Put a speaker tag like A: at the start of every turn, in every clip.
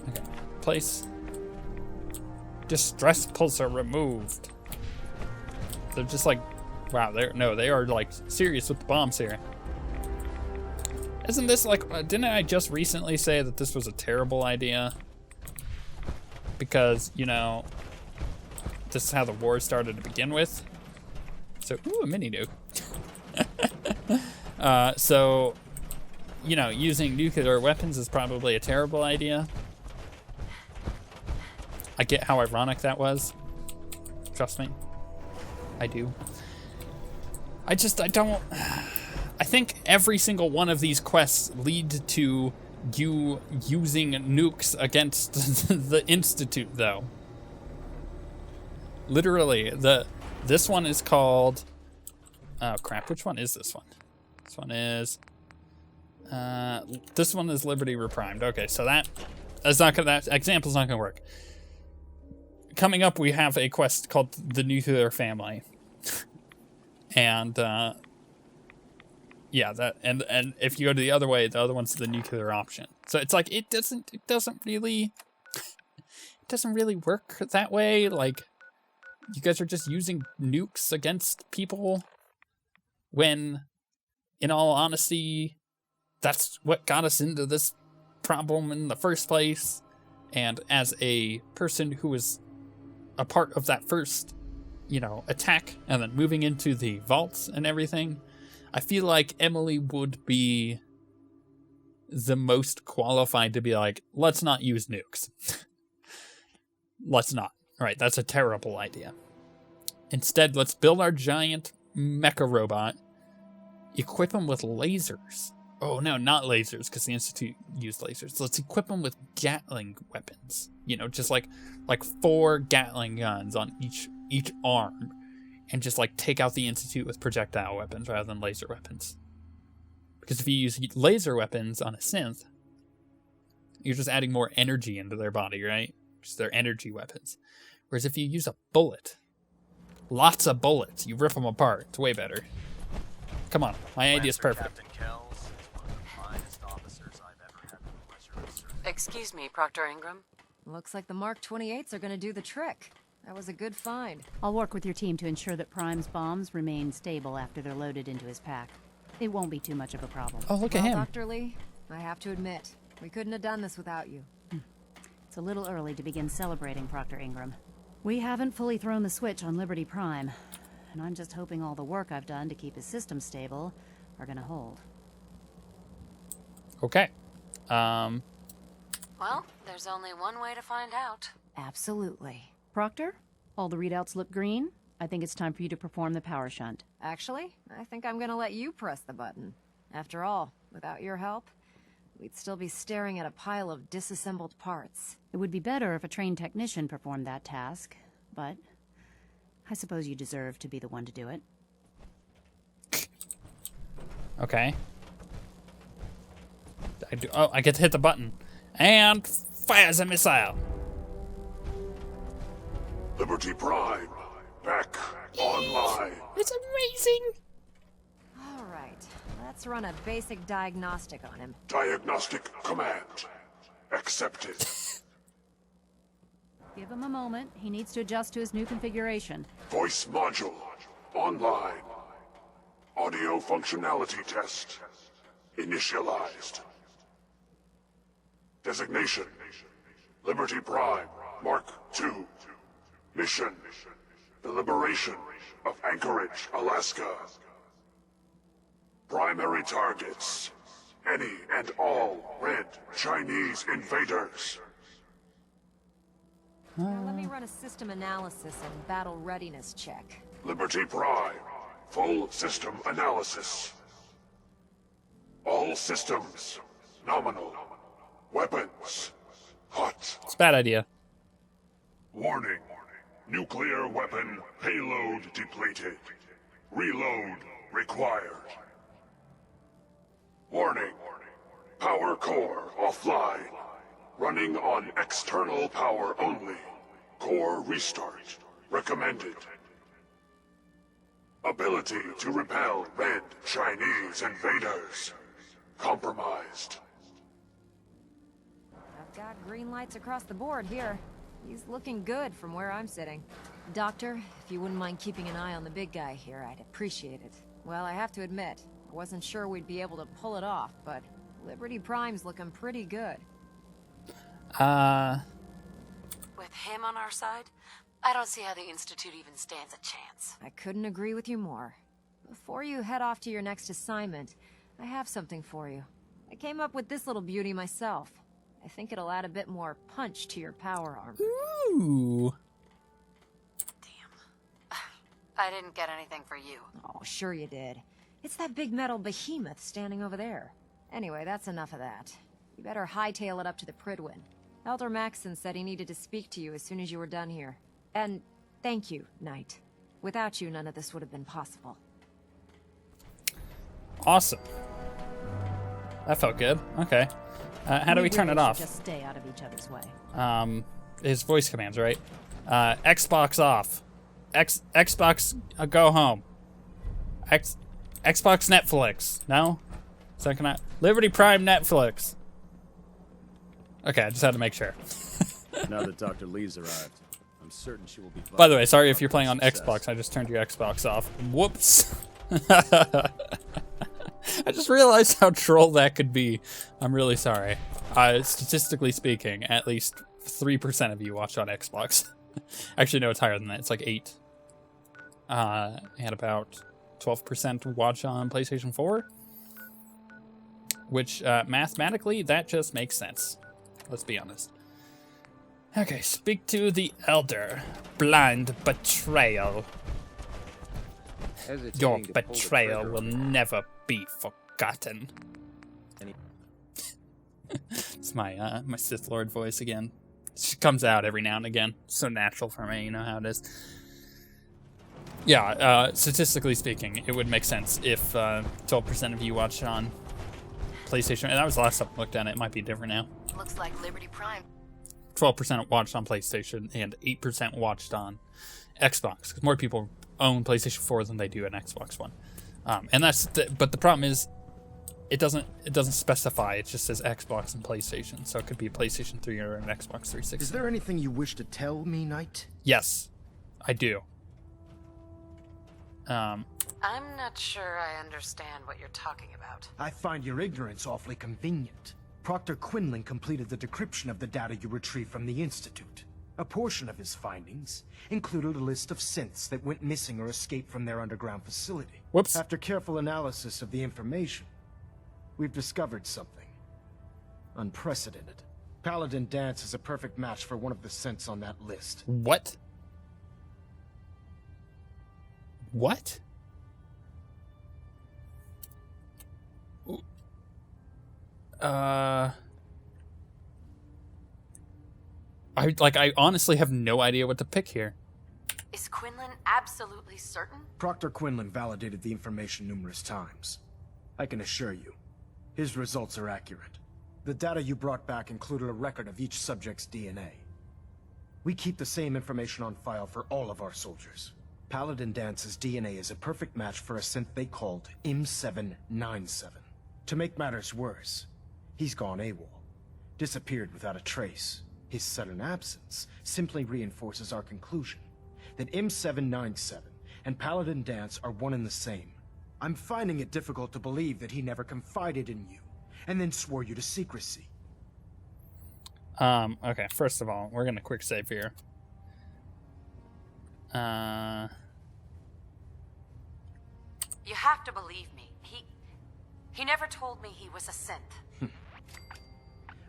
A: Okay. Place. Distress pulsar removed. They're just like, wow, they are like serious with the bombs here. Isn't this like, didn't I just recently say that this was a terrible idea? Because, you know, this is how the war started to begin with. So, ooh, a mini nuke. So, you know, using nuclear weapons is probably a terrible idea. I get how ironic that was. Trust me. I do. I don't... I think every single one of these quests lead to you using nukes against the Institute, though. Literally, this one is called... Oh, crap. Which one is this one? This one is... this one is Liberty Reprimed. Okay, so that example's not gonna work. Coming up, we have a quest called the Nuclear Family. And, yeah, that and if you go to the other way, the other one's the nuclear option. So it's like it doesn't really work that way. Like, you guys are just using nukes against people when, in all honesty, that's what got us into this problem in the first place. And as a person who was a part of that first, you know, attack and then moving into the vaults and everything, I feel like Emily would be the most qualified to be like, let's not use nukes. Let's not. Right, that's a terrible idea. Instead, let's build our giant mecha robot, equip him with lasers. Oh, no, not lasers, because the Institute used lasers. Let's equip him with Gatling weapons. You know, just like 4 Gatling guns on each arm. And just like take out the Institute with projectile weapons rather than laser weapons. Because if you use laser weapons on a synth, you're just adding more energy into their body, right? Just their energy weapons. Whereas if you use a bullet, lots of bullets, you rip them apart. It's way better. Come on, my idea is perfect.
B: Excuse me, Proctor Ingram.
C: Looks like the Mark 28s are gonna do the trick. That was a good find.
D: I'll work with your team to ensure that Prime's bombs remain stable after they're loaded into his pack. It won't be too much of a problem.
A: Oh, look at him.
C: Dr. Lee, I have to admit, we couldn't have done this without you.
D: It's a little early to begin celebrating, Proctor Ingram. We haven't fully thrown the switch on Liberty Prime, and I'm just hoping all the work I've done to keep his system stable are gonna hold.
A: Okay.
B: Well, there's only one way to find out.
C: Absolutely.
D: Proctor, all the readouts look green. I think it's time for you to perform the power shunt.
C: Actually, I think I'm gonna let you press the button. After all, without your help, we'd still be staring at a pile of disassembled parts.
D: It would be better if a trained technician performed that task, but I suppose you deserve to be the one to do it.
A: Okay. I get to hit the button. And fires a missile.
E: Liberty Prime, back online.
A: It's amazing.
C: All right, let's run a basic diagnostic on him.
E: Diagnostic command accepted.
D: Give him a moment. He needs to adjust to his new configuration.
E: Voice module online. Audio functionality test initialized. Designation: Liberty Prime, Mark II. Mission: the liberation of Anchorage, Alaska. Primary targets: any and all red Chinese invaders.
C: Now let me run a system analysis and battle readiness check.
E: Liberty Prime, full system analysis. All systems nominal. Weapons hot.
A: It's a bad idea.
E: Warning. Nuclear weapon payload depleted. Reload required. Warning. Power core offline. Running on external power only. Core restart recommended. Ability to repel red, Chinese invaders. Compromised.
C: I've got green lights across the board here. He's looking good from where I'm sitting. Doctor, if you wouldn't mind keeping an eye on the big guy here, I'd appreciate it. Well, I have to admit, I wasn't sure we'd be able to pull it off, but Liberty Prime's looking pretty good.
B: With him on our side, I don't see how the Institute even stands a chance.
C: I couldn't agree with you more. Before you head off to your next assignment, I have something for you. I came up with this little beauty myself. I think it'll add a bit more punch to your power armor.
A: Ooh.
B: Damn. I didn't get anything for you.
C: Oh, sure you did. It's that big metal behemoth standing over there. Anyway, that's enough of that. You better hightail it up to the Pridwin. Elder Maxson said he needed to speak to you as soon as you were done here. And thank you, Knight. Without you, none of this would have been possible.
A: Awesome. That felt good. Okay. How do we turn it off?
D: Just stay out of each other's way.
A: His voice commands, right? Xbox off. Xbox go home. Xbox Netflix. No? Second I Liberty Prime Netflix. Okay, I just had to make sure.
F: Now that Dr. Lee's arrived, I'm certain she will be.
A: By the way, sorry if you're playing on Xbox. I just turned your Xbox off. Whoops. I just realized how troll that could be. I'm really sorry. Statistically speaking, at least 3% of you watch on Xbox. Actually, no, it's higher than that. It's like 8. And about 12% watch on PlayStation 4. Which, mathematically, that just makes sense. Let's be honest. Okay, speak to the Elder. Blind betrayal. Your betrayal will never be forgotten. It's my my Sith Lord voice again. It comes out every now and again. So natural for me, you know how it is. Yeah, statistically speaking, it would make sense if 12% of you watch on PlayStation. And that was the last time I looked at it. It might be different now.
B: Looks like Liberty Prime.
A: 12% watched on PlayStation and 8% watched on Xbox. Because more people own PlayStation 4 than they do an Xbox One. And that's but the problem is it doesn't specify. It just says Xbox and PlayStation. So it could be a PlayStation 3 or an Xbox 360.
G: Is there anything you wish to tell me, Knight?
A: Yes, I do.
B: I'm not sure I understand what you're talking about.
G: I find your ignorance awfully convenient. Proctor Quinlan completed the decryption of the data you retrieved from the Institute. A portion of his findings included a list of synths that went missing or escaped from their underground facility.
A: Whoops.
G: After careful analysis of the information, we've discovered something unprecedented. Paladin Dance is a perfect match for one of the synths on that list.
A: What? What? I honestly have no idea what to pick here.
B: Is Quinlan absolutely certain?
G: Proctor Quinlan validated the information numerous times. I can assure you, his results are accurate. The data you brought back included a record of each subject's DNA. We keep the same information on file for all of our soldiers. Paladin Dance's DNA is a perfect match for a synth they called M797. To make matters worse, he's gone AWOL, disappeared without a trace. His sudden absence simply reinforces our conclusion that M797 and Paladin Dance are one and the same. I'm finding it difficult to believe that he never confided in you, and then swore you to secrecy.
A: Okay, first of all, we're gonna quick save here.
B: You have to believe me. He never told me he was a synth.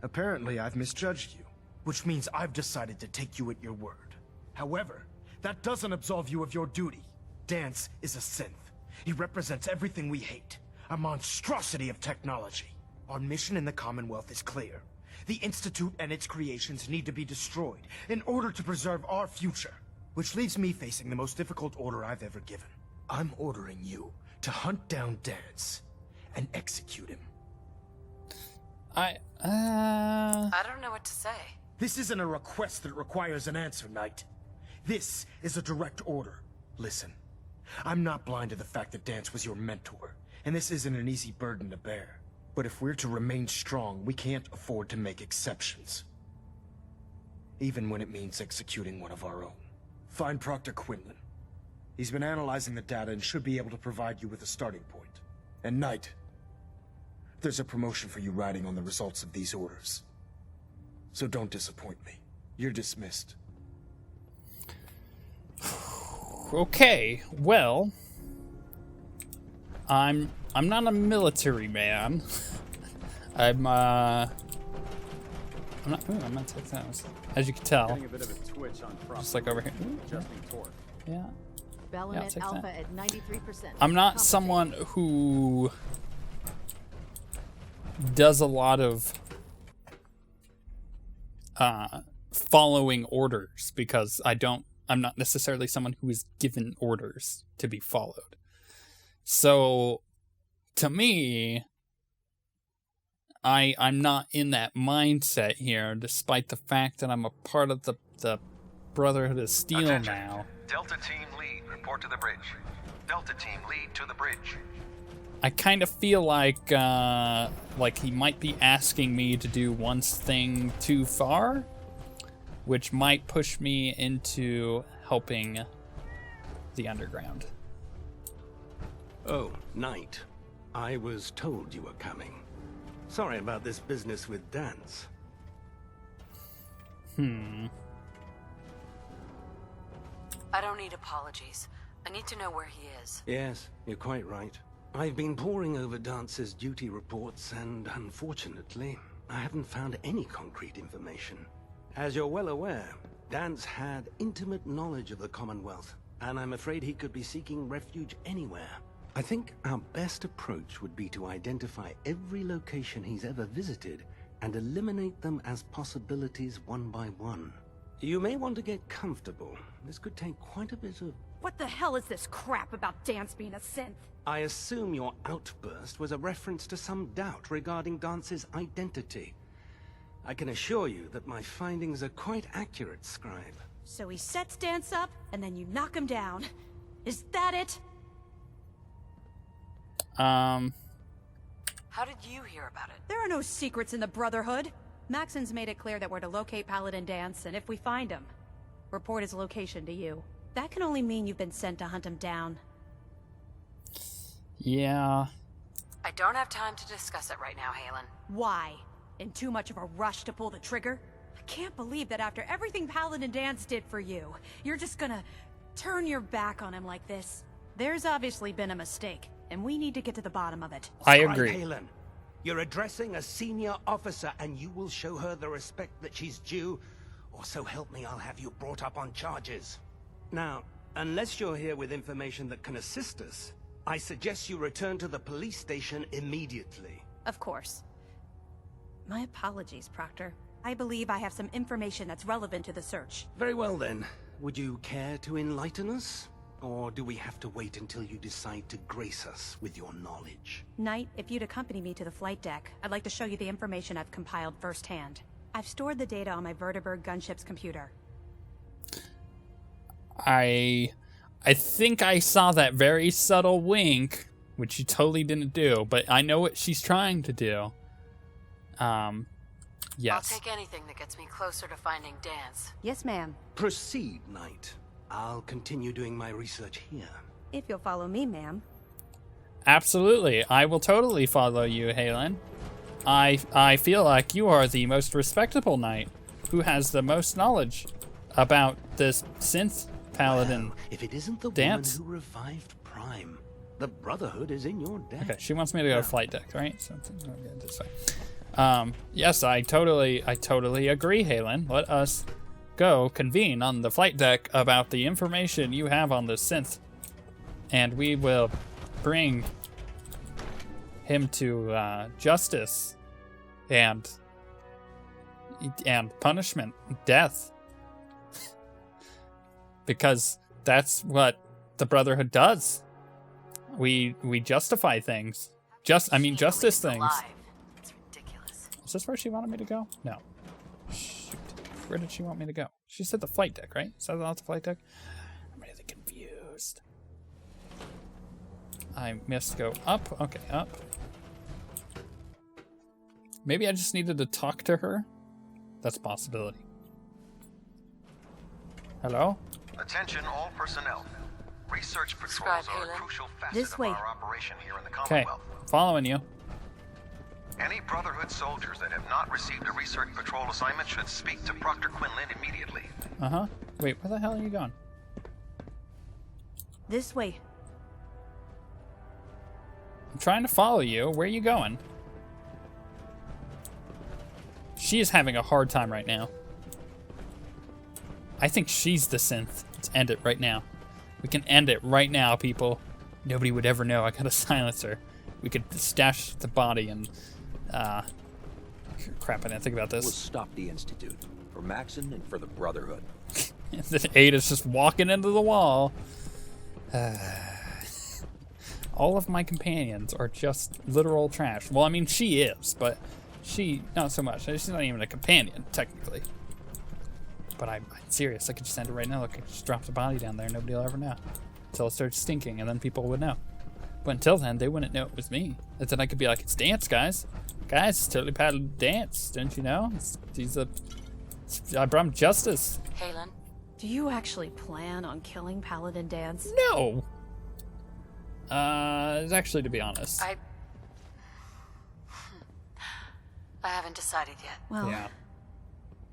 G: Apparently, I've misjudged you, which means I've decided to take you at your word. However, that doesn't absolve you of your duty. Dance is a synth. He represents everything we hate, a monstrosity of technology. Our mission in the Commonwealth is clear. The Institute and its creations need to be destroyed in order to preserve our future. Which leaves me facing the most difficult order I've ever given. I'm ordering you to hunt down Dance and execute him.
B: I don't know what to say.
G: This isn't a request that requires an answer, Knight. This is a direct order. Listen, I'm not blind to the fact that Dance was your mentor, and this isn't an easy burden to bear. But if we're to remain strong, we can't afford to make exceptions. Even when it means executing one of our own. Find Proctor Quinlan. He's been analyzing the data and should be able to provide you with a starting point. And Knight, there's a promotion for you riding on the results of these orders. So don't disappoint me. You're dismissed.
A: Okay, well, I'm not a military man. I'm not Texas, as you can tell.
F: Getting a bit of a twitch on
A: Just like over here.
F: adjusting torque.
A: Yeah.
D: Bellnet
A: take
D: Alpha
A: that.
D: at 93%.
A: I'm not someone who does a lot of following orders because I'm not necessarily someone who is given orders to be followed. So to me, I'm not in that mindset here, despite the fact that I'm a part of the Brotherhood of Steel
H: Attention.
A: now.
H: Delta Team Lead, report to the bridge. Delta Team Lead to the bridge.
A: I kind of feel like he might be asking me to do one thing too far, which might push me into helping the underground.
I: Oh, Knight. I was told you were coming. Sorry about this business with Dance.
B: I don't need apologies. I need to know where he is.
I: Yes, you're quite right. I've been poring over Dance's duty reports, and unfortunately, I haven't found any concrete information. As you're well aware, Dance had intimate knowledge of the Commonwealth, and I'm afraid he could be seeking refuge anywhere. I think our best approach would be to identify every location he's ever visited and eliminate them as possibilities one by one. You may want to get comfortable. This could take quite a bit of...
J: What the hell is this crap about Dance being a synth?
I: I assume your outburst was a reference to some doubt regarding Dance's identity. I can assure you that my findings are quite accurate, Scribe.
J: So he sets Dance up, and then you knock him down. Is that it?
B: How did you hear about it?
J: There are no secrets in the Brotherhood. Maxon's made it clear that we're to locate Paladin Dance, and if we find him, report his location to you. That can only mean you've been sent to hunt him down.
A: Yeah.
B: I don't have time to discuss it right now, Halen.
J: Why? In too much of a rush to pull the trigger? I can't believe that after everything Paladin Dance did for you, you're just gonna turn your back on him like this. There's obviously been a mistake, and we need to get to the bottom of it.
A: I
I: Scribe
A: agree.
I: Halen, you're addressing a senior officer, and you will show her the respect that she's due, or so help me, I'll have you brought up on charges. Now, unless you're here with information that can assist us, I suggest you return to the police station immediately.
J: Of course. My apologies, Proctor. I believe I have some information that's relevant to the search.
I: Very well then. Would you care to enlighten us? Or do we have to wait until you decide to grace us with your knowledge?
J: Knight, if you'd accompany me to the flight deck, I'd like to show you the information I've compiled firsthand. I've stored the data on my Vertibird gunship's computer.
A: I think I saw that very subtle wink, which you totally didn't do, but I know what she's trying to do. Yes.
B: I'll take anything that gets me closer to finding Dance.
D: Yes, ma'am.
I: Proceed, Knight. I'll continue doing my research here.
J: If you'll follow me, ma'am.
A: Absolutely. I will totally follow you, Halen. I feel like you are the most respectable knight who has the most knowledge about this synth paladin.
I: Well, if it isn't the
A: Dance.
I: woman who revived Prime, the Brotherhood is in your debt.
A: Okay, she wants me to go to flight deck, right? So I'll get this way. Yes, I totally agree, Halen. Let us go convene on the flight deck about the information you have on the synth, and we will bring him to justice and punishment, death, because that's what the Brotherhood does. We justify things. Justice things.
B: Alive. It's ridiculous.
A: Is this where she wanted me to go? No. Shoot. Where did she want me to go? She said the flight deck, right? Is that not the flight deck? I'm really confused. I missed go up. Okay, up. Maybe I just needed to talk to her. That's a possibility. Hello?
H: Attention all personnel. Research patrols are a crucial facet
J: This
H: of
J: way.
H: our operation here in the
A: Okay,
H: Commonwealth.
A: following you.
H: Any Brotherhood soldiers that have not received a research patrol assignment should speak to Proctor Quinlan immediately.
A: Uh-huh. Wait, where the hell are you going?
J: This way.
A: I'm trying to follow you. Where are you going? She is having a hard time right now. I think she's the synth. Let's end it right now. We can end it right now, people. Nobody would ever know. I got a silencer. We could stash the body and... crap, I didn't think about
K: We'll
A: this.
K: stop the Institute. For Maxon and for the Brotherhood.
A: Ada's just walking into the wall. All of my companions are just literal trash. Well, I mean, she is, but she, not so much. She's not even a companion, technically. But I'm serious. I could just end it right now. Look, I could just drop the body down there. Nobody will ever know. Until it starts stinking, and then people would know. But until then, they wouldn't know it was me. And then I could be like, it's Dance, guys. Guys, it's totally padded Dance. Didn't you know? I brought him justice.
B: Halen,
J: Do you actually plan on killing Paladin Dance?
A: No. Actually, to be honest.
B: I haven't decided yet.
J: Well,
A: Yeah.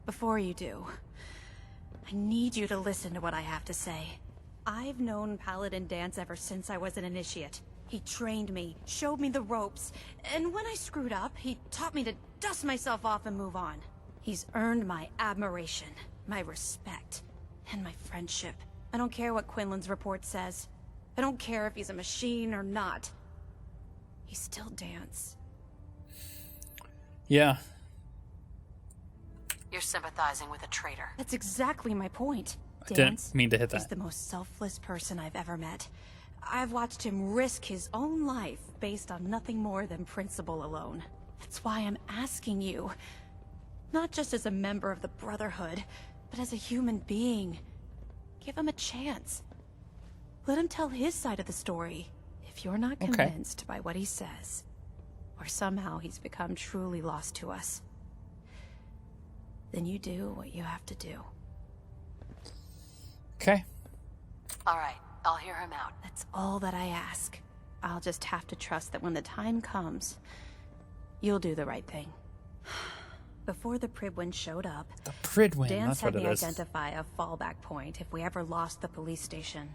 J: before you do, I need you to listen to what I have to say. I've known Paladin Dance ever since I was an initiate. He trained me, showed me the ropes, and when I screwed up, he taught me to dust myself off and move on. He's earned my admiration, my respect, and my friendship. I don't care what Quinlan's report says. I don't care if he's a machine or not. He's still Dance.
A: Yeah.
B: You're sympathizing with a traitor.
J: That's exactly my point.
A: I
J: Dance
A: didn't mean to hit
J: is
A: that.
J: the most selfless person I've ever met. I've watched him risk his own life based on nothing more than principle alone. That's why I'm asking you, not just as a member of the Brotherhood, but as a human being. Give him a chance. Let him tell his side of the story. If you're not convinced by what he says, or somehow he's become truly lost to us, then you do what you have to do.
A: Okay.
B: All right, I'll hear him out.
J: That's all that I ask. I'll just have to trust that when the time comes, you'll do the right thing. Before the Pridwin showed up,
A: The Pridwin,
J: Dance
A: that's what
J: had
A: it
J: me
A: is.
J: identify a fallback point if we ever lost the police station.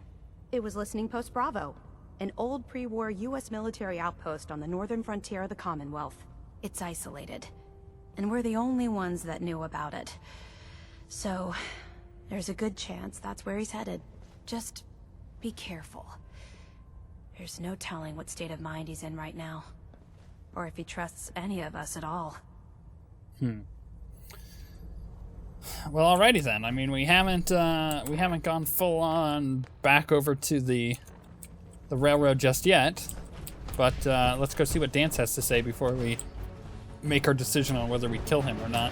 J: It was Listening Post Bravo, an old pre-war U.S. military outpost on the northern frontier of the Commonwealth. It's isolated, and we're the only ones that knew about it. So, there's a good chance that's where he's headed. Just be careful. There's no telling what state of mind he's in right now, or if he trusts any of us at all.
A: Well, alrighty then. I mean, we haven't gone full on back over to the railroad just yet, but let's go see what Dance has to say before we make our decision on whether we kill him or not.